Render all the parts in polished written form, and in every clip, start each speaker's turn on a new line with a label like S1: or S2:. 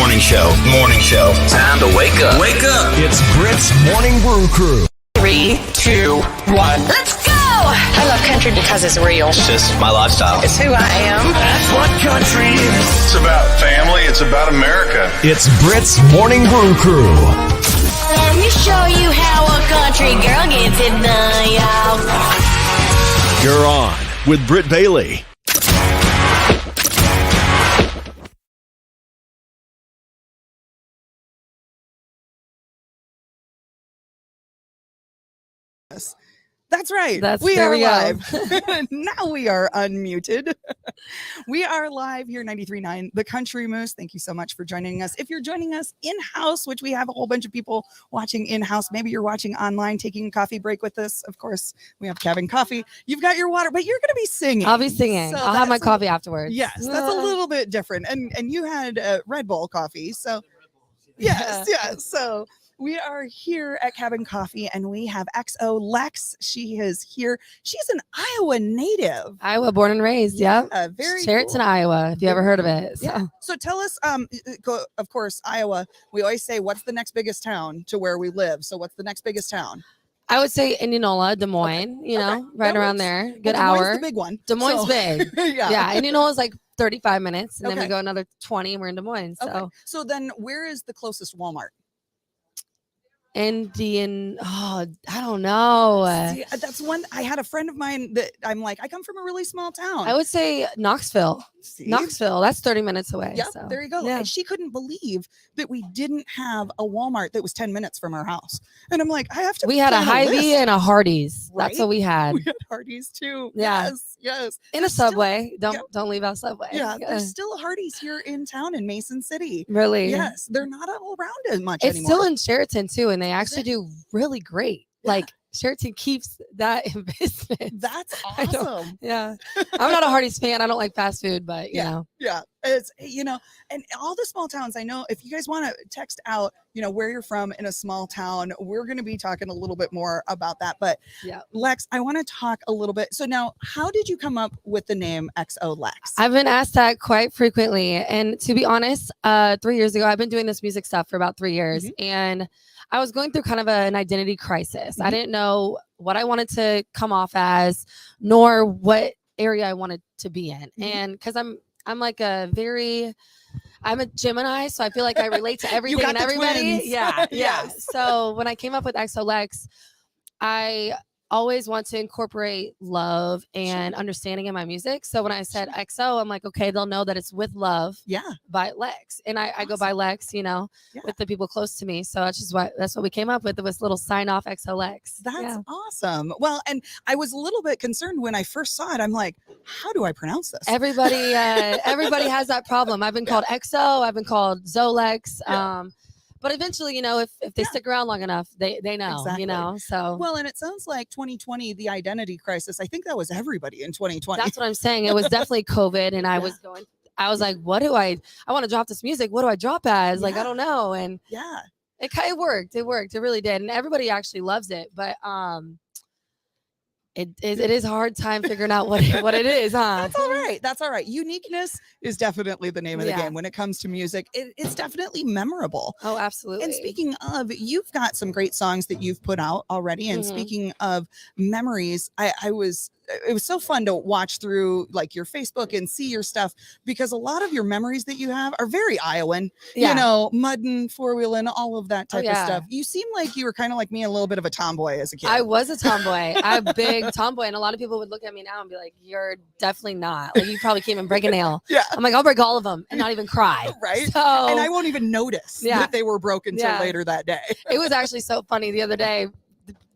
S1: Morning show. Morning show. Time to wake up. Wake up.
S2: It's Brit's Morning Brew Crew.
S3: 3, 2, 1. Let's go! I love country because it's real.
S1: It's just my lifestyle.
S3: It's who I am.
S2: That's what country is.
S4: It's about family. It's about America.
S2: It's Brit's Morning Brew Crew.
S5: Let me show you how a country girl gets it done, y'all.
S2: You're on with Britt Bailey.
S6: That's right. We are live. Now we are unmuted. We are live here, 93.9 The Country Moose. Thank you so much for joining us. If you're joining us in-house, which we have a whole bunch of people watching in-house, maybe you're watching online, taking a coffee break with us. Of course, we have cabin coffee. You've got your water, but you're going to be singing.
S7: I'll be singing.
S6: So
S7: I'll have my coffee afterwards.
S6: Yes, that's a little bit different. And you had Red Bull coffee. So yes. So we are here at Cabin Coffee, and we have XOLEX. She is here. She's an Iowa native.
S7: Iowa, born and raised. Yeah.
S6: Very
S7: Sheraton,
S6: cool.
S7: Iowa. If you ever heard of it. So.
S6: Yeah. So tell us, of course, Iowa. We always say, what's the next biggest town to where we live? So what's the next biggest town?
S7: I would say Indianola, Des Moines. You know, right around there. Good hour.
S6: The big one.
S7: Des Moines big.
S6: Yeah.
S7: Indianola is like 35 minutes, and then we go another 20, and we're in Des Moines.
S6: So then, where is the closest Walmart?
S7: I don't know.
S6: See, that's one. I had a friend of mine that I'm like, I come from a really small town.
S7: I would say Knoxville. Knoxville, that's 30 minutes away.
S6: Yeah,
S7: so.
S6: there you go.
S7: Yeah.
S6: And she couldn't believe that we didn't have a Walmart that was 10 minutes from our house. And I'm like, I have to.
S7: We had a Hy-Vee and a Hardee's.
S6: Right?
S7: That's what we had.
S6: We had Hardee's too.
S7: Yeah.
S6: Yes.
S7: In a Subway. Don't leave out Subway.
S6: Yeah, there's still a Hardee's here in town in Mason City.
S7: Really?
S6: Yes, they're not all around as much
S7: It's
S6: anymore.
S7: still in Sheraton too, and they actually do really great.
S6: Yeah.
S7: Like Sheraton keeps that in business.
S6: That's awesome.
S7: Yeah. I'm not a Hardee's fan. I don't like fast food, but you know.
S6: Yeah. It's, and all the small towns, I know if you guys want to text out, where you're from in a small town, we're going to be talking a little bit more about that. But
S7: yeah,
S6: Lex, I want to talk a little bit. So now, how did you come up with the name XOLEX?
S7: I've been asked that quite frequently. And to be honest, 3 years ago, I've been doing this music stuff for about 3 years. And I was going through kind of an identity crisis. I didn't know what I wanted to come off as, nor what area I wanted to be in. And because I'm like I'm a Gemini, so I feel like I relate to everything and everybody.
S6: Twins.
S7: Yeah. So when I came up with XOLEX, I always want to incorporate love and understanding in my music. So when I said XO, I'm like, okay, they'll know that it's with love.
S6: Yeah.
S7: By Lex. And I go by Lex, with the people close to me. So that's what we came up with. It was little sign off XOLEX.
S6: That's awesome. Well, and I was a little bit concerned when I first saw it. I'm like, how do I pronounce this?
S7: Everybody has that problem. I've been called XO. I've been called XOLEX. But eventually, if they stick around long enough, they know,
S6: Exactly.
S7: so.
S6: Well, and it sounds like 2020, the identity crisis, I think that was everybody in 2020.
S7: That's what I'm saying. It was definitely COVID. And I was like, what do I want to drop this music. What do I drop as? Like, I don't know. And it worked. It worked. It really did. And everybody actually loves it. But, it is a hard time figuring out what it is, huh?
S6: That's all right. Uniqueness is definitely the name of the game when it comes to music. It's definitely memorable.
S7: Oh, absolutely.
S6: And speaking of, you've got some great songs that you've put out already. And speaking of memories, it was so fun to watch through like your Facebook and see your stuff, because a lot of your memories that you have are very Iowan, mudding, four-wheeling, all of that type of stuff. You seem like you were kind of like me, a little bit of a tomboy as a kid.
S7: I was a tomboy. I'm a big tomboy. And a lot of people would look at me now and be like, you're definitely not. Like, you probably can't even break a nail. I'm like, I'll break all of them and not even cry.
S6: Right.
S7: So,
S6: and I won't even notice that they were broken till later that day.
S7: It was actually so funny the other day.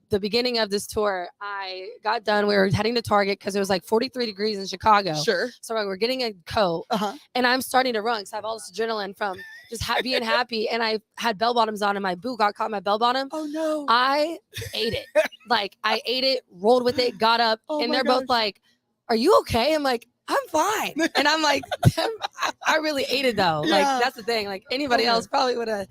S7: The beginning of this tour, I got done. We were heading to Target because it was like 43 degrees in Chicago.
S6: Sure.
S7: So we're getting a coat and I'm starting to run because I have all this adrenaline from just being happy. And I had bell bottoms on and my boot got caught in my bell bottom.
S6: Oh no.
S7: I ate it. I ate it, rolled with it, got up, and they're both like, are you okay? I'm like, I'm fine. And I'm like, I really ate it though. Like, that's the thing. Like, anybody else probably would have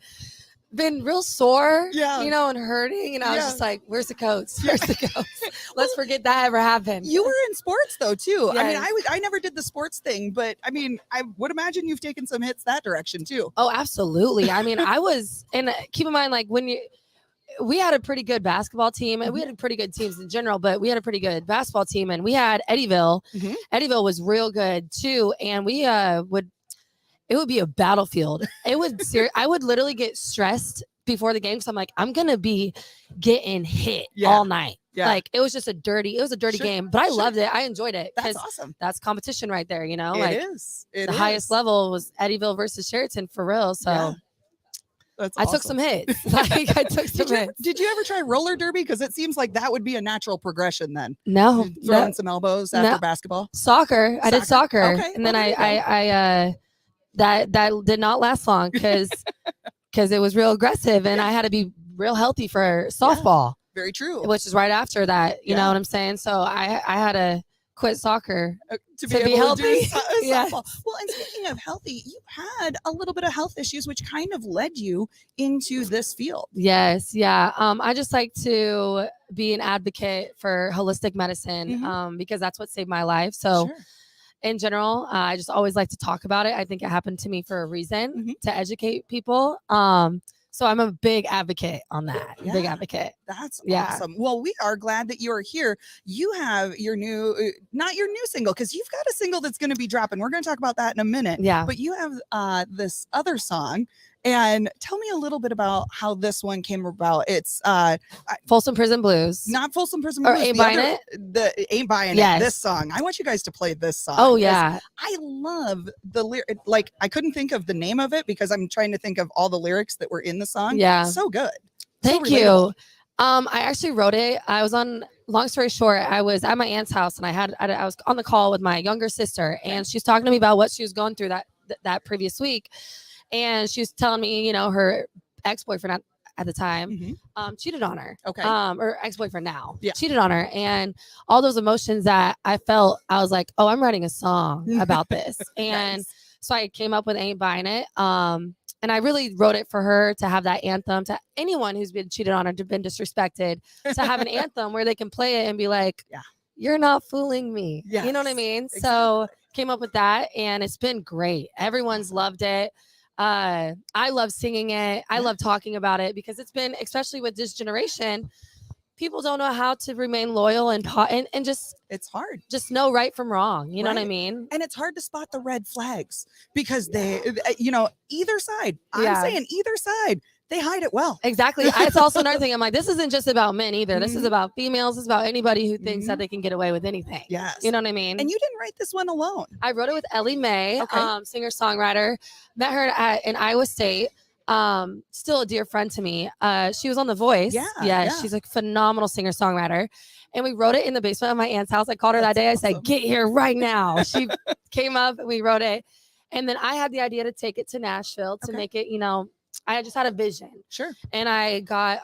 S7: been real sore,
S6: Yeah.
S7: you know, and hurting. And I was just like, where's the coats? Where's the coats? Let's forget that ever happened.
S6: You were in sports though, too.
S7: Yes.
S6: I mean, I never did the sports thing, but I mean, I would imagine you've taken some hits that direction too.
S7: Oh, absolutely. I mean, I was, and keep in mind, like we had a pretty good basketball team, and we had pretty good teams in general, but we had a pretty good basketball team, and we had Eddyville. Eddyville was real good too. And we it would be a battlefield. I would literally get stressed before the game. So I'm like, I'm going to be getting hit all night. Yeah. Like it was a dirty game, but I loved it. I enjoyed it.
S6: That's awesome.
S7: That's competition right there. You know,
S6: it is.
S7: The highest level was Eddyville versus Sheraton for real. So
S6: that's
S7: I took some hits. Like I took some hits.
S6: Did you ever try roller derby? Because it seems like that would be a natural progression then.
S7: No.
S6: Throwing some elbows after basketball.
S7: Soccer. I did soccer.
S6: Okay.
S7: And then I that did not last long because it was real aggressive and I had to be real healthy for softball.
S6: Very true.
S7: Which is right after that. You know what I'm saying? So I had to quit soccer
S6: to be healthy.
S7: Yes.
S6: Well, and speaking of healthy, you had a little bit of health issues, which kind of led you into this field.
S7: Yes. Yeah. I just like to be an advocate for holistic medicine because that's what saved my life. So in general, I just always like to talk about it. I think it happened to me for a reason to educate people. So I'm a big advocate on that.
S6: Yeah.
S7: Big advocate.
S6: That's awesome. Well, we are glad that you are here. You have your new, not your new single, because you've got a single that's going to be dropping. We're going to talk about that in a minute.
S7: Yeah.
S6: But you have this other song. And tell me a little bit about how this one came about. It's
S7: Folsom Prison Blues.
S6: Not Folsom Prison Blues.
S7: Or Ain't Buying It?
S6: The Ain't Buying It. This song. I want you guys to play this song.
S7: Oh, yeah.
S6: I love the lyric. Like, I couldn't think of the name of it because I'm trying to think of all the lyrics that were in the song.
S7: Yeah.
S6: So good.
S7: Thank you. I actually wrote it. I was long story short, I was at my aunt's house and I was on the call with my younger sister and she was talking to me about what she was going through that previous week. And she was telling me, you know, her ex-boyfriend at the time cheated on her.
S6: Okay.
S7: Or ex-boyfriend now. Yeah. Cheated on her. And all those emotions that I felt, I was like, oh, I'm writing a song about this. And so I came up with Ain't Buying It. And I really wrote it for her to have that anthem to anyone who's been cheated on or been disrespected to have an anthem where they can play it and be like, you're not fooling me. Yes. You know what I mean? Exactly. So came up with that and it's been great. Everyone's loved it. I love singing it. I love talking about it because it's been, especially with this generation, people don't know how to remain loyal and just,
S6: it's hard.
S7: Just know right from wrong. You know what I mean?
S6: And it's hard to spot the red flags because they, you know, either side, I'm saying either side, they hide it well.
S7: Exactly. It's also another thing. I'm like, this isn't just about men either. This is about females. It's about anybody who thinks that they can get away with anything.
S6: Yes.
S7: You know what I mean?
S6: And you didn't write this one alone.
S7: I wrote it with Ellie Mae, singer-songwriter. Met her in Iowa State. Still a dear friend to me. She was on The Voice. Yeah. She's a phenomenal singer-songwriter. And we wrote it in the basement of my aunt's house. I called her that day. I said, get here right now. She came up and we wrote it. And then I had the idea to take it to Nashville to make it, you know, I just had a vision.
S6: Sure.
S7: And I got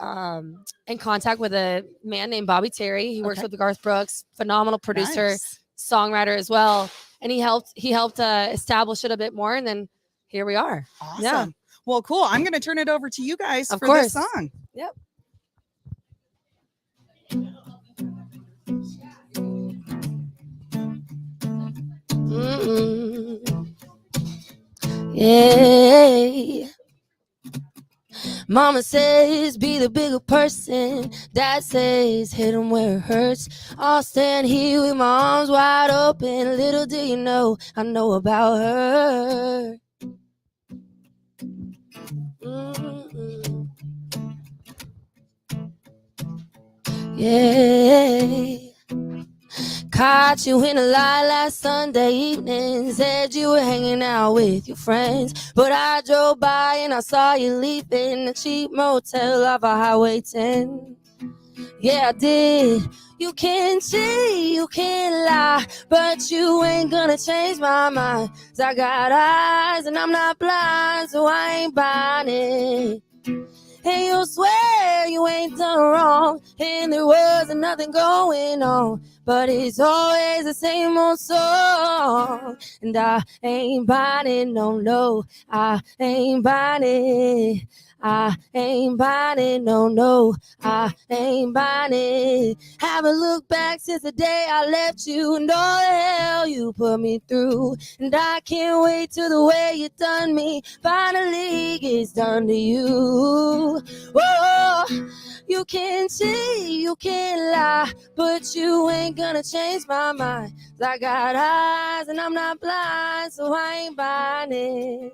S7: in contact with a man named Bobby Terry. He works with Garth Brooks, phenomenal producer, songwriter as well. And he helped establish it a bit more. And then here we are.
S6: Awesome.
S7: Yeah.
S6: Well, cool. I'm going to turn it over to you guys for this song.
S7: Yep. Yeah. Mama says be the bigger person. Dad says hit him where it hurts. I'll stand here with my arms wide open. Little do you know I know about her. Yeah. Caught you in a lie last Sunday evening. Said you were hanging out with your friends, but I drove by and I saw you leaving a cheap motel off of Highway 10. Yeah, I did. You can cheat, you can lie, but you ain't gonna change my mind. 'Cause I got eyes and I'm not blind, so I ain't buying it. And you'll swear you ain't done wrong, and there wasn't nothing going on, but it's always the same old song. And I ain't buying it, no, I ain't buying it. I ain't buying it, no, I ain't buying it. Haven't looked back since the day I left you and all the hell you put me through. And I can't wait till the way you done me finally gets done to you. Whoa, you can see, you can lie, but you ain't gonna change my mind. I got eyes and I'm not blind, so I ain't buying it.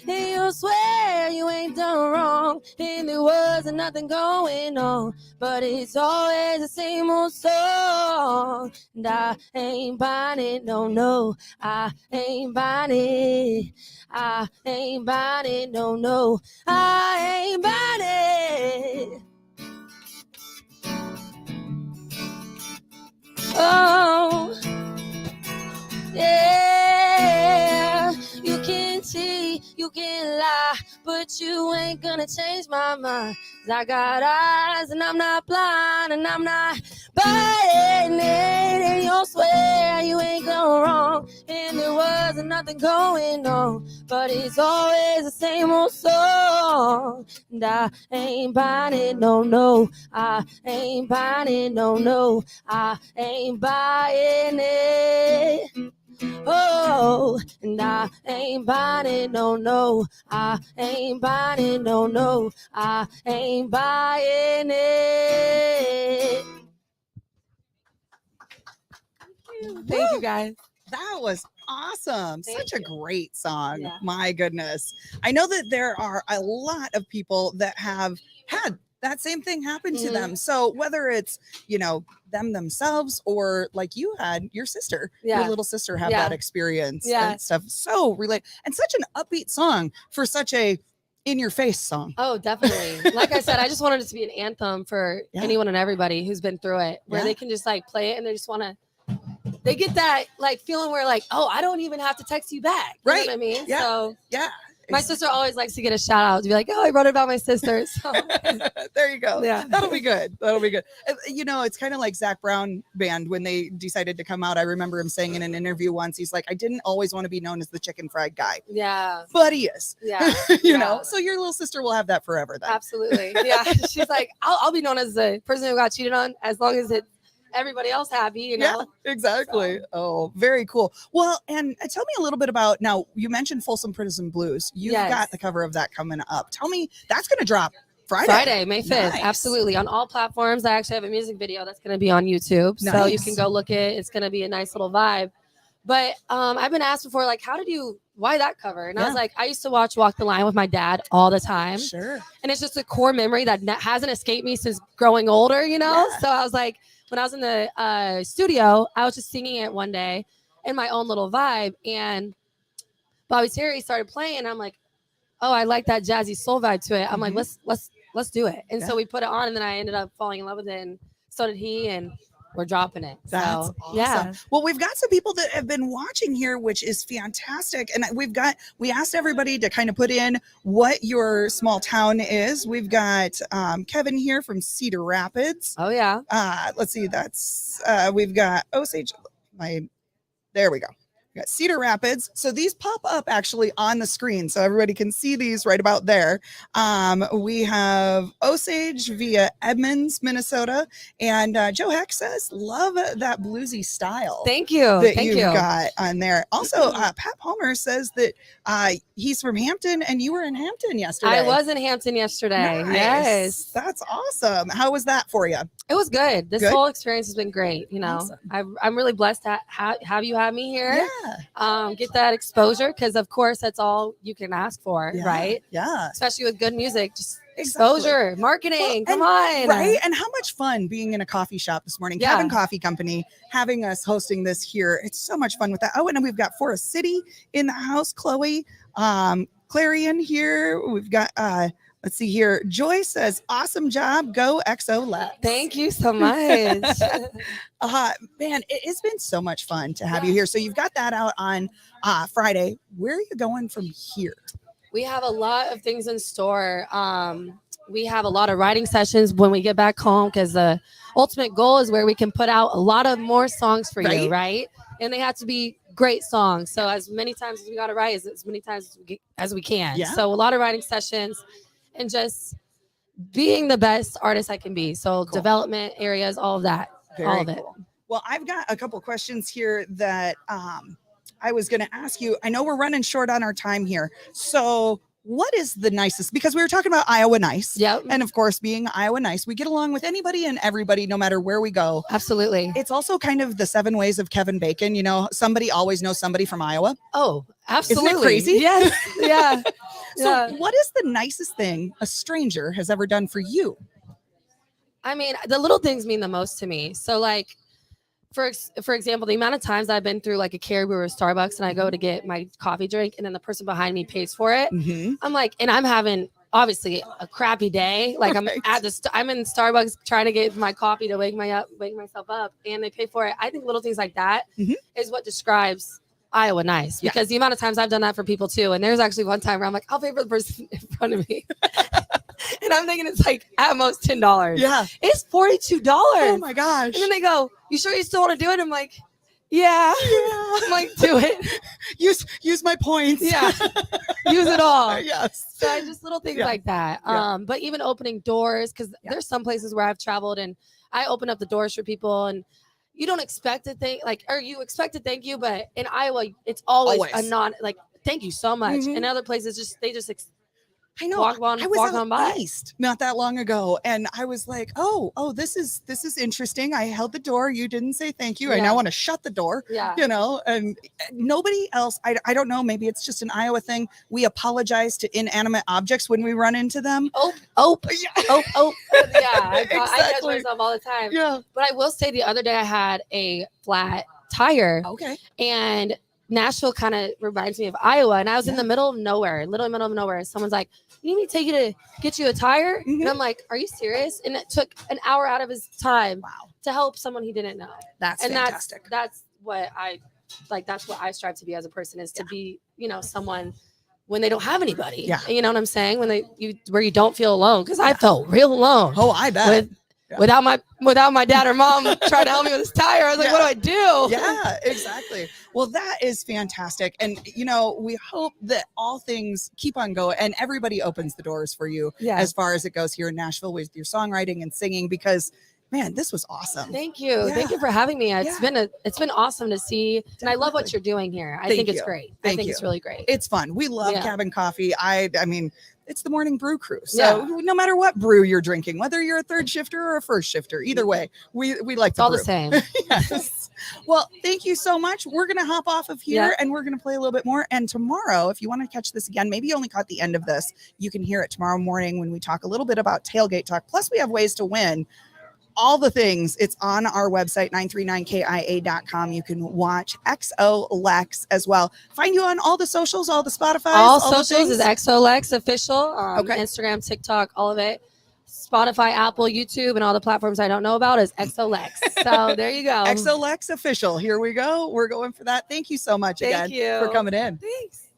S7: And you swear you ain't done wrong, and there wasn't nothing going on, but it's always the same old song. And I ain't buying it, no, I ain't buying it. I ain't buying it, no, I ain't buying it. Oh, yeah, you can see, you can lie, but you ain't gonna change my mind. 'Cause I got eyes and I'm not blind and I'm not buying it. And you'll swear you ain't going wrong, and there wasn't nothing going on, but it's always the same old song. And I ain't buying it, no, I ain't buying it, no, I ain't buying it. Oh, and I ain't buying it, no, I ain't buying it, no, I ain't buying it. Thank you, guys.
S6: That was awesome. Such a great song.
S7: Yeah.
S6: My goodness. I know that there are a lot of people that have had that same thing happen to them. So whether it's, them themselves or like you had your sister, your little sister have that experience and stuff. So relate, and such an upbeat song for such a in your face song.
S7: Oh, definitely. Like I said, I just wanted it to be an anthem for anyone and everybody who's been through it, where they can just like play it and they just want to, they get that like feeling where like, oh, I don't even have to text you back. You know what I mean?
S6: Yeah.
S7: So
S6: yeah.
S7: My sister always likes to get a shout out to be like, oh, I wrote it about my sister. So
S6: there you go.
S7: Yeah.
S6: That'll be good. That'll be good. It's kind of like Zach Brown Band when they decided to come out. I remember him saying in an interview once, he's like, I didn't always want to be known as the chicken fried guy.
S7: Yeah.
S6: But he is.
S7: Yeah.
S6: you know, so your little sister will have that forever then.
S7: Absolutely. Yeah. She's like, I'll be known as the person who got cheated on as long as everybody else happy,
S6: Yeah, exactly. So. Oh, very cool. Well, and tell me a little bit about, now you mentioned Folsom Prison Blues. You've got the cover of that coming up. Tell me, that's going to drop Friday,
S7: May 5th. Nice. Absolutely. On all platforms. I actually have a music video that's going to be on YouTube. Nice. So you can go look it. It's going to be a nice little vibe. But I've been asked before, like, why that cover? And I was like, I used to watch Walk the Line with my dad all the time.
S6: Sure.
S7: And it's just a core memory that hasn't escaped me since growing older, So I was like, when I was in the studio, I was just singing it one day in my own little vibe, and Bobby Terry started playing, and I'm like, oh, I like that jazzy soul vibe to it. I'm like, let's do it. And so we put it on, and then I ended up falling in love with it, and so did he, and we're dropping it.
S6: That's
S7: awesome.
S6: Yeah. Well, we've got some people that have been watching here, which is fantastic. And we asked everybody to kind of put in what your small town is. We've got Kevin here from Cedar Rapids.
S7: Oh yeah.
S6: Let's see. That's we've got Osage. There we go. We got Cedar Rapids. So these pop up actually on the screen, so everybody can see these right about there. We have Osage via Edmonds, Minnesota, and Joe Heck says, "Love that bluesy style."
S7: Thank you.
S6: That you've got on there. Also, Pat Palmer says that he's from Hampton, and you were in Hampton yesterday.
S7: I was in Hampton yesterday.
S6: Nice.
S7: Yes,
S6: that's awesome. How was that for you?
S7: It was good. This whole experience has been great.
S6: Awesome.
S7: I'm really blessed to have you have me here.
S6: Yeah.
S7: Get that exposure, because of course that's all you can ask for, right?
S6: Yeah.
S7: Especially with good music, just exposure, marketing. Come on.
S6: Right. And how much fun being in a coffee shop this morning. Cabin Coffee Company having us hosting this here. It's so much fun with that. Oh, and then we've got Forest City in the house, Chloe, Clarion here. We've got let's see here. Joy says, awesome job. Go XOLEX.
S7: Thank you so much.
S6: Man, it has been so much fun to have you here. So you've got that out on Friday. Where are you going from here?
S7: We have a lot of things in store. We have a lot of writing sessions when we get back home, because the ultimate goal is where we can put out a lot of more songs for you, right? And they have to be great songs. So as many times as we got to write, as many times as we can. Yeah. So a lot of writing sessions. and just being the best artist I can be. So development areas, all of that, all of it.
S6: Well, I've got a couple questions here that I was going to ask you. I know we're running short on our time here. So what is the nicest, because we were talking about Iowa nice.
S7: Yep.
S6: And of course, being Iowa nice, we get along with anybody and everybody, no matter where we go.
S7: Absolutely.
S6: It's also kind of the 7 ways of Kevin Bacon. You know, somebody always knows somebody from Iowa.
S7: Oh, absolutely.
S6: Isn't it crazy?
S7: Yes. Yeah.
S6: So what is the nicest thing a stranger has ever done for you?
S7: I mean, the little things mean the most to me. So like, for example, the amount of times I've been through like a Caribou or a Starbucks and I go to get my coffee drink and then the person behind me pays for it.
S6: Mm-hmm.
S7: I'm like, and I'm having obviously a crappy day. Like I'm I'm in Starbucks trying to get my coffee to wake myself up and they pay for it. I think little things like that is what describes Iowa nice, because the amount of times I've done that for people too. And there's actually one time where I'm like, I'll pay for the person in front of me. And I'm thinking it's like at most $10.
S6: Yeah.
S7: It's $42.
S6: Oh my gosh.
S7: And then they go, you sure you still want to do it? I'm like, yeah. I'm like, do it.
S6: Use my points.
S7: Yeah. Use it all.
S6: Yes.
S7: So I just little things like that. But even opening doors, because there's some places where I've traveled and I open up the doors for people and you don't expect to thank, like, or you expect to thank you, but in Iowa, it's always. A non, like, thank you so much. In other places, they just
S6: I know.
S7: Walk on by.
S6: East not that long ago, and I was like, "Oh, this is interesting." I held the door. You didn't say thank you. I now want to shut the door.
S7: Yeah,
S6: you know. And nobody else. I don't know. Maybe it's just an Iowa thing. We apologize to inanimate objects when we run into them.
S7: Oh. Yeah, I catch myself all the time.
S6: Yeah.
S7: But I will say, the other day I had a flat tire.
S6: Okay.
S7: And Nashville kind of reminds me of Iowa, and I was in the middle of nowhere, literally middle of nowhere. Someone's like, "You need me to take you to get you a tire?" And I'm like, "Are you serious?" And it took an hour out of his time to help someone he didn't know.
S6: That's fantastic.
S7: That's what I like. That's what I strive to be as a person, is to be, someone when they don't have anybody.
S6: Yeah.
S7: You know what I'm saying? When where you don't feel alone, because I felt real alone.
S6: Oh, I bet.
S7: Without my dad or mom trying to help me with this tire, I was like, what do I do?
S6: Yeah, exactly. Well, that is fantastic. And, we hope that all things keep on going and everybody opens the doors for you as far as it goes here in Nashville with your songwriting and singing, because, man, this was awesome.
S7: Thank you. Yeah. Thank you for having me. It's been awesome to see. And I love what you're doing here. I think it's great. I think it's really great.
S6: It's fun. We love Cabin Coffee. I mean, it's the morning brew crew. So no matter what brew you're drinking, whether you're a third shifter or a first shifter, either way, we like
S7: all the same.
S6: Yes. Well, thank you so much. We're going to hop off of here and we're going to play a little bit more. And tomorrow, if you want to catch this again, maybe you only caught the end of this, you can hear it tomorrow morning when we talk a little bit about Tailgate Talk. Plus, we have ways to win. All the things, it's on our website, 939kia.com. You can watch XOLEX as well. Find you on all the socials, all the Spotify.
S7: All socials is XOLEX official. Instagram, TikTok, all of it. Spotify, Apple, YouTube, and all the platforms I don't know about is XOLEX. So there you go.
S6: XOLEX official. Here we go. We're going for that. Thank you so much again for coming in.
S7: Thanks.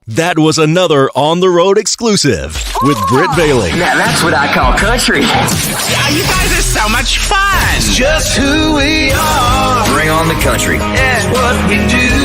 S2: That was another On the Road exclusive with Britt Bailey.
S1: Now that's what I call country.
S8: Yeah, you guys are so much fun.
S1: It's just who we are. Bring on the country. That's what we do.